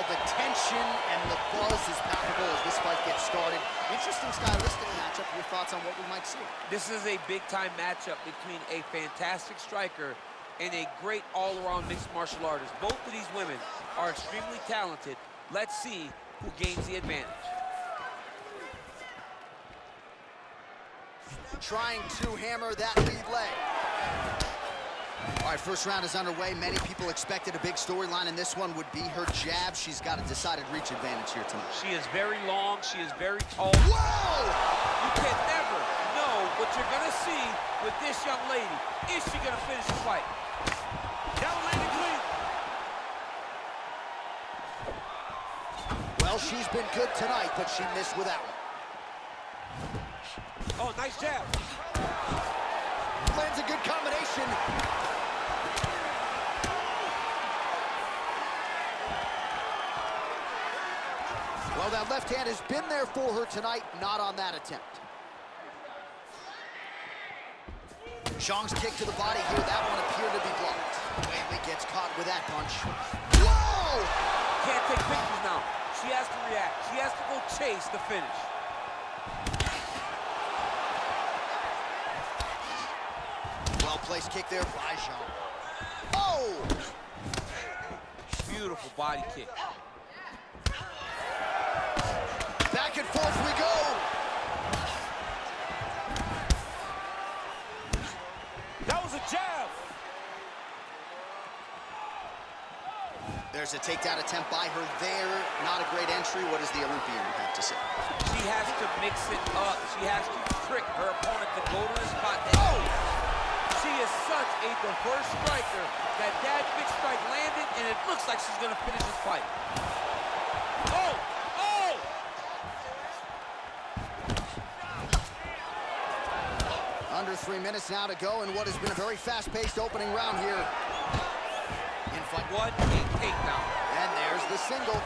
Well, the tension and the buzz is palpable as this fight gets started. Interesting stylistic matchup. Your thoughts on what we might see? This is a big-time matchup between a fantastic striker and a great all-around mixed martial artist. Both of these women are extremely talented. Let's see who gains the advantage. Trying to hammer that lead leg. All right, first round is underway. Many people expected a big storyline, and this one would be her jab. She's got a decided reach advantage here tonight. She is very long. She is very tall. Whoa! You can never know what you're going to see with this young lady. Is she going to finish the fight? Down landing clean. Well, she's been good tonight, but she missed without it. Oh, nice jab. Lands a good combination. Well, that left hand has been there for her tonight, not on that attempt. Zhang's kick to the body here, that one appeared to be blocked. Weili gets caught with that punch. Whoa! Can't take pictures now. She has to react. She has to go chase the finish. Well-placed kick there by Zhang. Oh! Beautiful body kick. Back and forth we go. That was a jab. There's a takedown attempt by her there. Not a great entry. What does the Olympian have to say? She has to mix it up. She has to trick her opponent to go to the spot. Oh! She is such a diverse striker that big strike landed, and it looks like she's going to finish this fight. Oh! Oh! Under 3 minutes now to go in what has been a very fast-paced opening round here. In fight one, a takedown. And there's the single.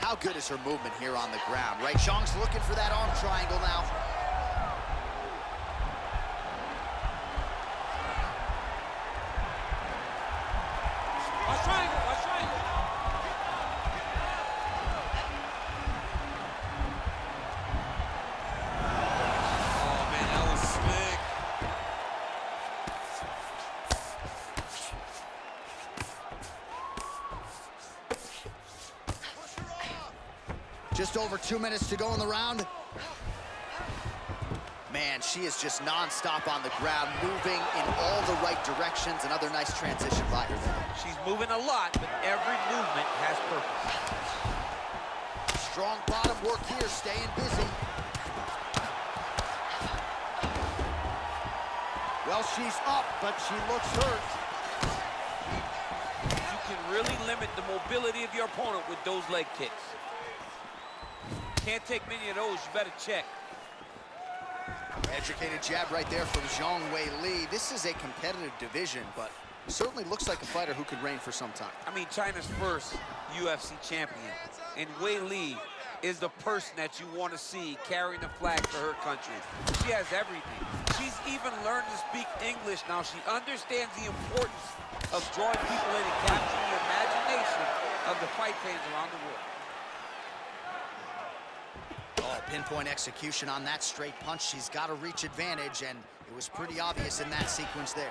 How good is her movement here on the ground, right? Zhang's looking for that arm triangle now. Watch triangle, watch triangle. Oh, man, that was slick. Just over 2 minutes to go in the round. Man, she is just non-stop on the ground, moving in all the right directions. Another nice transition by her there. She's moving a lot, but every movement has purpose. Strong bottom work here, staying busy. Well, she's up, but she looks hurt. You can really limit the mobility of your opponent with those leg kicks. Can't take many of those, you better check. Educated jab right there from Zhang Weili. This is a competitive division, but certainly looks like a fighter who could reign for some time. I mean, China's first UFC champion, and Weili is the person that you want to see carrying the flag for her country. She has everything. She's even learned to speak English now. She understands the importance of drawing people in and capturing the imagination of the fight fans around the world. Oh, pinpoint execution on that straight punch. She's got a reach advantage, and it was pretty obvious in that sequence there.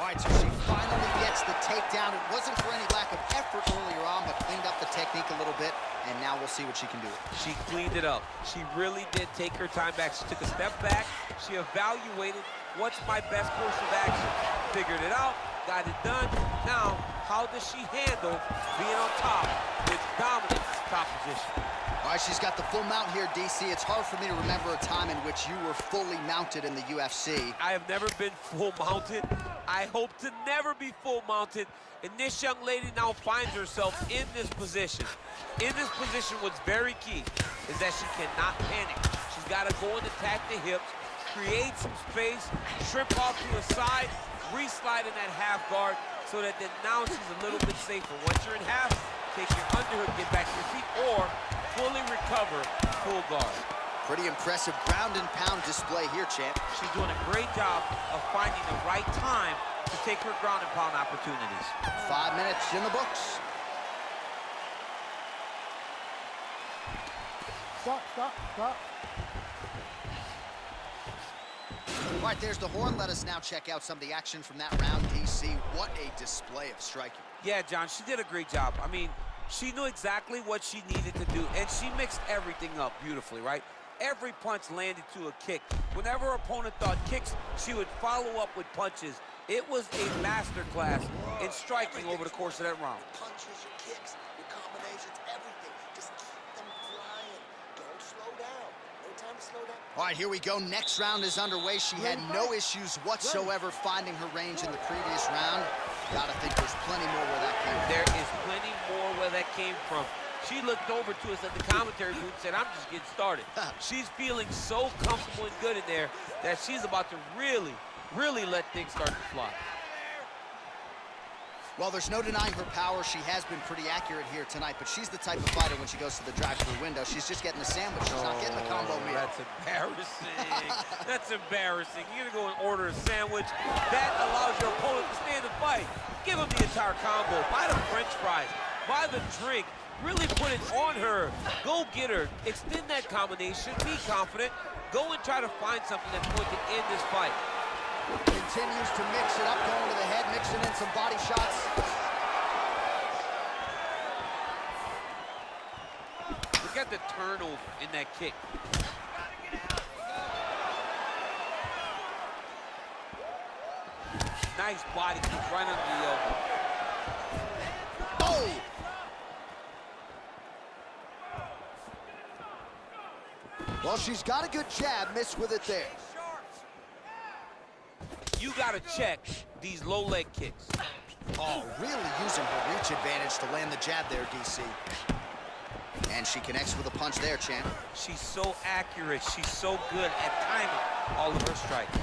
All right, so she finally gets the takedown. It wasn't for any lack of effort earlier on, but cleaned up the technique a little bit, and now we'll see what she can do. She cleaned it up. She really did take her time back. She took a step back. She evaluated what's my best course of action. Figured it out, got it done. Now, how does she handle being on top with dominant top position? All right, she's got the full mount here, DC. It's hard for me to remember a time in which you were fully mounted in the UFC. I have never been full mounted. I hope to never be full mounted. And this young lady now finds herself in this position. In this position, what's very key is that she cannot panic. She's got to go and attack the hips, create some space, trip off to the side, re-slide in that half guard so that then now she's a little bit safer. Once you're in half, take your underhook, get back to your feet, or fully recover, full guard. Pretty impressive ground and pound display here, champ. She's doing a great job of finding the right time to take her ground and pound opportunities. 5 minutes in the books. Stop. All right, there's the horn. Let us now check out some of the action from that round, DC. What a display of striking. Yeah, John, she did a great job. I mean, she knew exactly what she needed to do, and she mixed everything up beautifully, right? Every punch landed to a kick. Whenever her opponent thought kicks, she would follow up with punches. It was a masterclass in striking over the course of that round. Punches, your kicks, your combinations, everything. Just keep them flying. Don't slow down. No time to slow down. All right, here we go. Next round is underway. She had no issues whatsoever finding her range in the previous round. Gotta think there's plenty more where that came from. There is plenty more where that came from. She looked over to us at the commentary booth and said, I'm just getting started. She's feeling so comfortable and good in there that she's about to really let things start to fly. Well, there's no denying her power. She has been pretty accurate here tonight, but she's the type of fighter when she goes to the drive-thru window. She's just getting the sandwich. She's not getting the combo meal. That's embarrassing. That's embarrassing. You're going to go and order a sandwich. That allows your opponent to stand and fight. Give him the entire combo. Buy the French fries. Buy the drink. Really put it on her. Go get her. Extend that combination. Be confident. Go and try to find something that's going to end this fight. Continues to mix it up, going to the head, mixing in some body shots. Look at the turnover in that kick. Nice body kick right under the elbow. Oh! Well, she's got a good jab, missed with it there. You got to check these low leg kicks. Oh, really using her reach advantage to land the jab there, DC. And she connects with a punch there, champ. She's so accurate. She's so good at timing all of her strikes.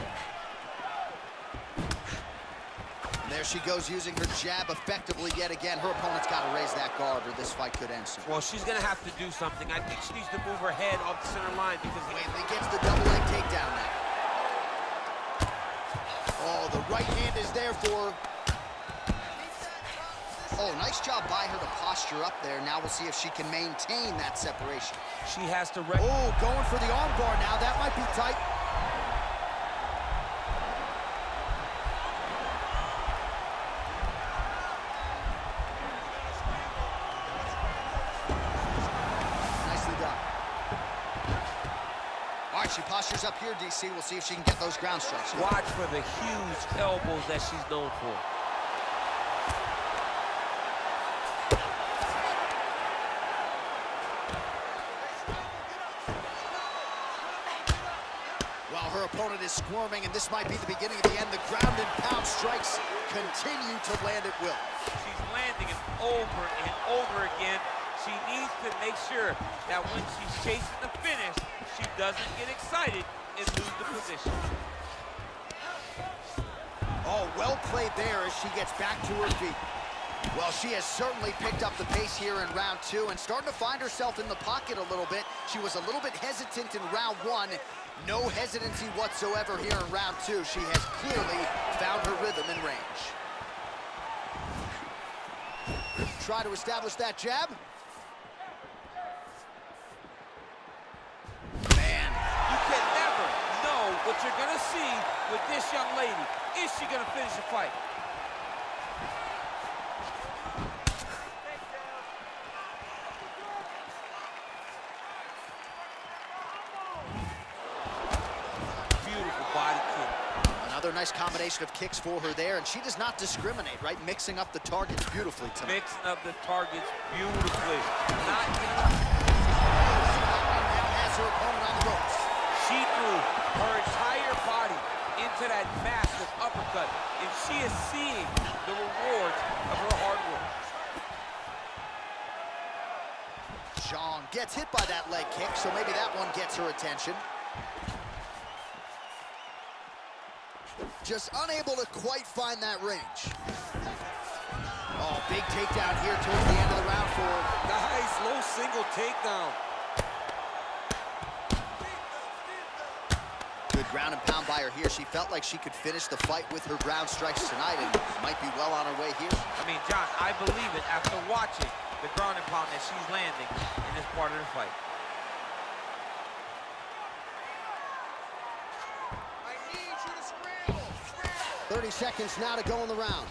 And there she goes using her jab effectively yet again. Her opponent's got to raise that guard or this fight could end soon. Well, she's going to have to do something. I think she needs to move her head off the center line because... Whaley gets the double leg takedown now. Oh, the right hand is there for her. Oh, nice job by her to posture up there. Now we'll see if she can maintain that separation. She has to... Oh, going for the arm bar now. That might be tight. Nicely done. All right, she postures up here, DC. We'll see if she can get those ground strikes. Watch for the huge elbows that she's known for. While her opponent is squirming, and this might be the beginning of the end, the ground and pound strikes continue to land at will. She's landing it over and over again. She needs to make sure that when she's chasing the finish, she doesn't get excited and lose the position. Oh, well played there as she gets back to her feet. Well, she has certainly picked up the pace here in round two and starting to find herself in the pocket a little bit. She was a little bit hesitant in round one. No hesitancy whatsoever here in round two. She has clearly found her rhythm and range. Try to establish that jab. Man. You can never know what you're going to see with this young lady. Is she going to finish the fight? Another nice combination of kicks for her there, and she does not discriminate, right? Mixing up the targets beautifully tonight. Mixing up the targets beautifully. Not now has her opponent on the ropes. She threw her entire body into that massive uppercut, and she is seeing the rewards of her hard work. Zhang gets hit by that leg kick, so maybe that one gets her attention. Just unable to quite find that range. Oh, big takedown here towards the end of the round for her. Nice low single takedown. Good ground and pound by her here. She felt like she could finish the fight with her ground strikes tonight and might be well on her way here. I mean, John, I believe it after watching the ground and pound that she's landing in this part of the fight. I need you to scramble. 30 seconds now to go in the round.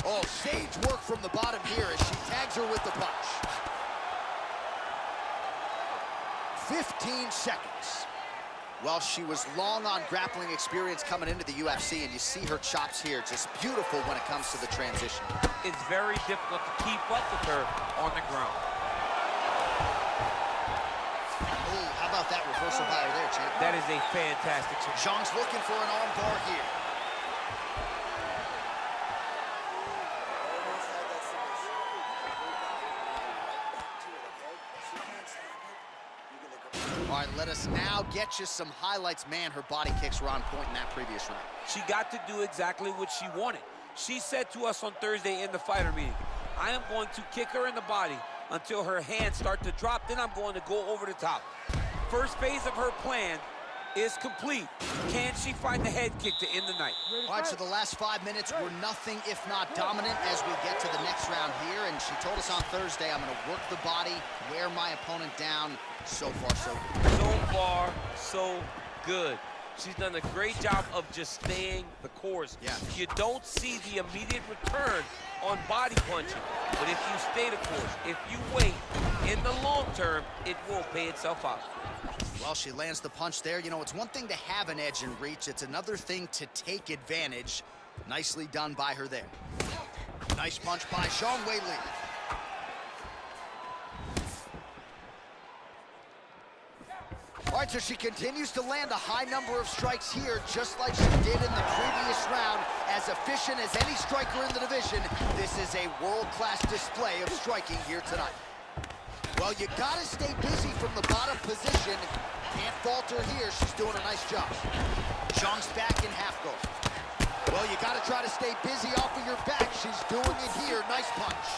Oh, sage work from the bottom here as she tags her with the punch. 15 seconds. Well, she was long on grappling experience coming into the UFC, and you see her chops here, just beautiful when it comes to the transition. It's very difficult to keep up with her on the ground. Ooh, how about that reversal by her there, champ? That is a fantastic shot. Zhang's looking for an arm bar here. Almost had that submission. Right back to it, okay? She can't stop it. You're gonna go. All right, let us now get you some highlights. Man, her body kicks were on point in that previous round. She got to do exactly what she wanted. She said to us on Thursday in the fighter meeting, I am going to kick her in the body until her hands start to drop, then I'm going to go over the top. First phase of her plan is complete. Can she find the head kick to end the night? All right, so the last 5 minutes were nothing if not dominant as we get to the next round here. And she told us on Thursday, I'm going to work the body, wear my opponent down. So far, so good. So far, so good. She's done a great job of just staying the course. Yeah. You don't see the immediate return on body punching, but if you stay the course, if you wait, in the long term, it will pay itself out. Well, she lands the punch there. You know, it's one thing to have an edge and reach. It's another thing to take advantage. Nicely done by her there. Nice punch by Zhang Weili. All right, so she continues to land a high number of strikes here, just like she did in the previous round. As efficient as any striker in the division, this is a world-class display of striking here tonight. Well, you gotta stay busy from the bottom position. Can't falter here. She's doing a nice job. Zhang's back in half guard. Well, you gotta try to stay busy off of your back. She's doing it here. Nice punch.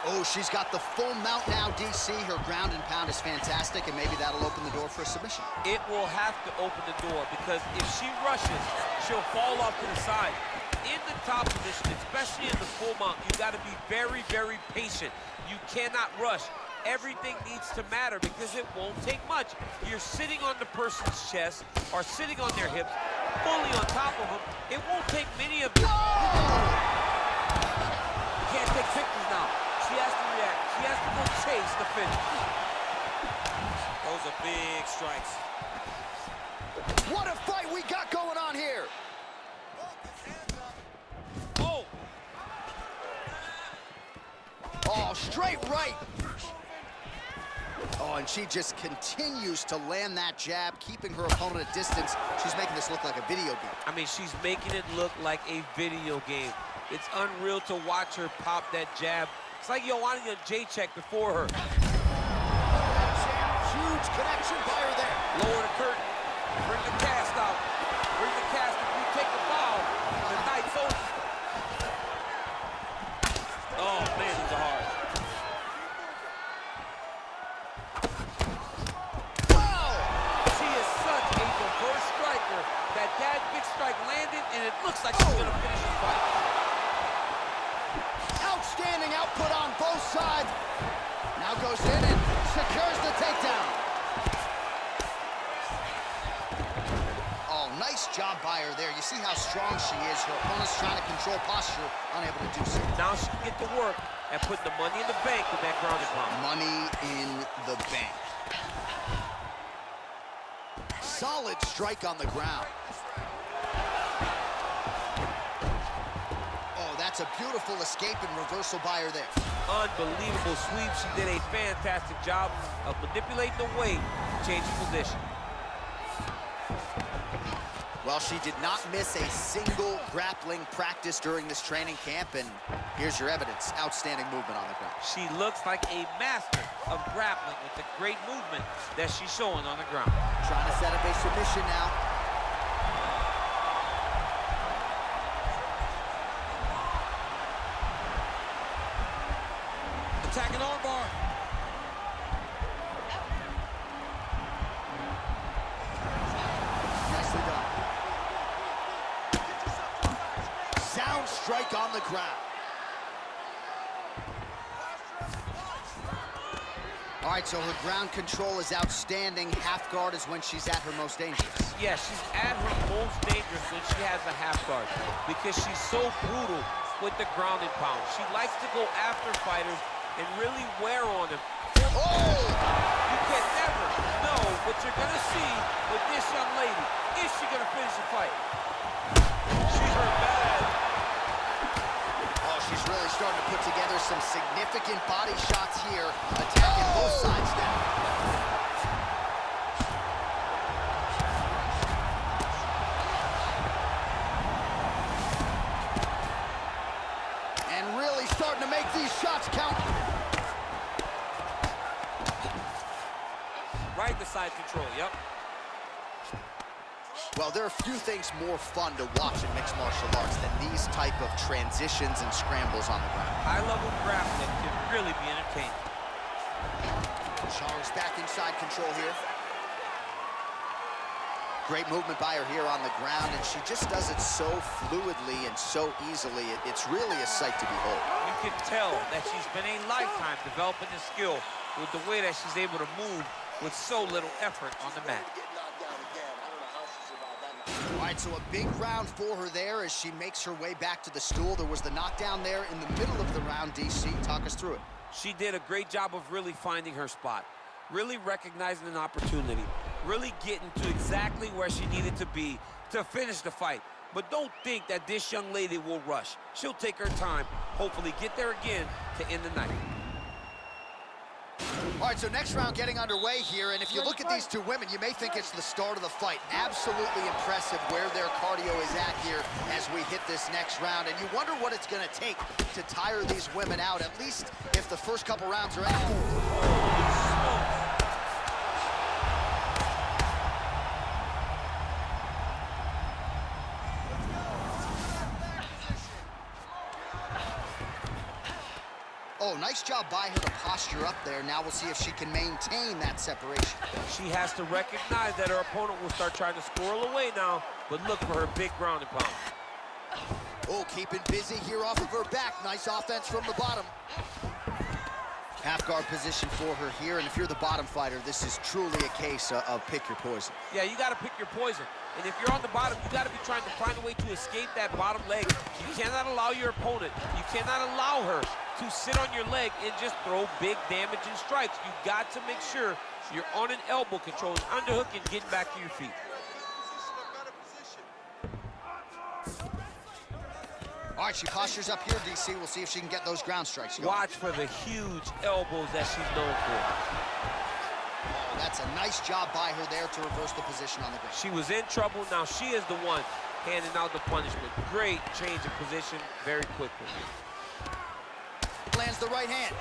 Oh, she's got the full mount now, DC. Her ground and pound is fantastic, and maybe that'll open the door for a submission. It will have to open the door because if she rushes, she'll fall off to the side. In the top position, especially in the full mount, you got to be very, very patient. You cannot rush. Everything needs to matter because it won't take much. You're sitting on the person's chest or sitting on their hips, fully on top of them. It won't take many of them. You can't take pictures now. She has to react. She has to go chase the finish. Those are big strikes. What a fight we got going on here. Oh! Oh, straight right. Oh, and she just continues to land that jab, keeping her opponent at distance. She's making this look like a video game. I mean, she's making it look like a video game. It's unreal to watch her pop that jab. It's like you're wanting a J-check before her. Huge connection by her there. Lower the curtain. Bring the cast out. Bring the cast. If you take the foul, the night's over. Oh, man, these are hard. Wow! She is such a diverse striker that big strike landed, and it looks like she's going to finish the fight. Outstanding output on both sides. Now goes in and secures the takedown. Oh, nice job by her there. You see how strong she is. Her opponent's trying to control posture, unable to do so. Now she can get to work and put the money in the bank with that ground and pound. Money in the bank. Solid strike on the ground. That's a beautiful escape and reversal by her there. Unbelievable sweep. She did a fantastic job of manipulating the weight, changing position. Well, she did not miss a single grappling practice during this training camp, and here's your evidence. Outstanding movement on the ground. She looks like a master of grappling with the great movement that she's showing on the ground. Trying to set up a submission now. attacking armbar. Nicely done. Sound strike on the ground. All right, so her ground control is outstanding. Half guard is when she's at her most dangerous. Yeah, she's at her most dangerous when she has a half guard because she's so brutal with the ground and pound. She likes to go after fighters and really wear on them. Oh! You can never know what you're going to see with this young lady. Is she going to finish the fight? She's hurt bad. Oh, she's really starting to put together some significant body shots here, attacking both sides now. And really starting to make these shots count. Right in the side control, yep. Well, there are few things more fun to watch in mixed martial arts than these type of transitions and scrambles on the ground. High-level grappling can really be entertaining. Charles back inside control here. Great movement by her here on the ground, and she just does it so fluidly and so easily. It's really a sight to behold. You can tell that she's been a lifetime developing this skill with the way that she's able to move with so little effort on the mat. All right, so a big round for her there as she makes her way back to the stool. There was the knockdown there in the middle of the round. DC, talk us through it. She did a great job of really finding her spot, really recognizing an opportunity, really getting to exactly where she needed to be to finish the fight. But don't think that this young lady will rush. She'll take her time, hopefully get there again to end the night. All right, so next round getting underway here, and if you look at these two women, you may think it's the start of the fight. Absolutely impressive where their cardio is at here as we hit this next round, and you wonder what it's going to take to tire these women out, at least if the first couple rounds are out. Oh, nice job by her to posture up there. Now we'll see if she can maintain that separation. She has to recognize that her opponent will start trying to squirrel away now, but look for her big ground and pound. Oh, keeping busy here off of her back. Nice offense from the bottom. Half guard position for her here, and if you're the bottom fighter, this is truly a case of pick your poison. Yeah, you got to pick your poison. And if you're on the bottom, you got to be trying to find a way to escape that bottom leg. You cannot allow your opponent, you cannot allow her to sit on your leg and just throw big damaging strikes. You got to make sure you're on an elbow, controlling underhook and getting back to your feet. All right, she postures up here, DC. We'll see if she can get those ground strikes going. Watch for the huge elbows that she's known for. Oh, that's a nice job by her there to reverse the position on the ground. She was in trouble. Now she is the one handing out the punishment. Great change of position very quickly. Lands the right hand.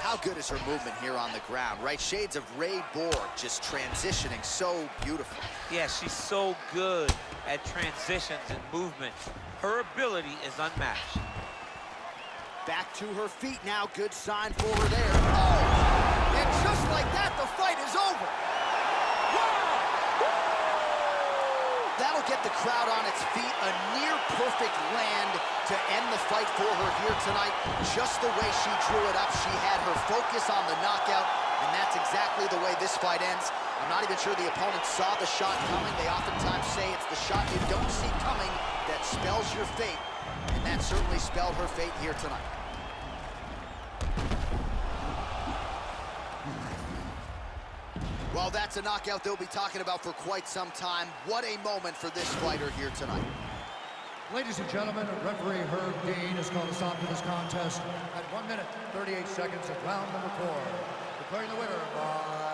How good is her movement here on the ground, right? Shades of Ray Borg, just transitioning so beautiful. Yeah, she's so good at transitions and movement. Her ability is unmatched. Back to her feet now. Good sign for her there. Oh! And just like that, the fight is over. That'll get the crowd on its feet. A near-perfect land to end the fight for her here tonight. Just the way she drew it up. She had her focus on the knockout, and that's exactly the way this fight ends. I'm not even sure the opponent saw the shot coming. They oftentimes say it's the shot you don't see coming that spells your fate, and that certainly spelled her fate here tonight. Well, that's a knockout they'll be talking about for quite some time. What a moment for this fighter here tonight. Ladies and gentlemen, referee Herb Dean has called a stop to this contest at 1 minute, 38 seconds of round number 4. Declaring the winner by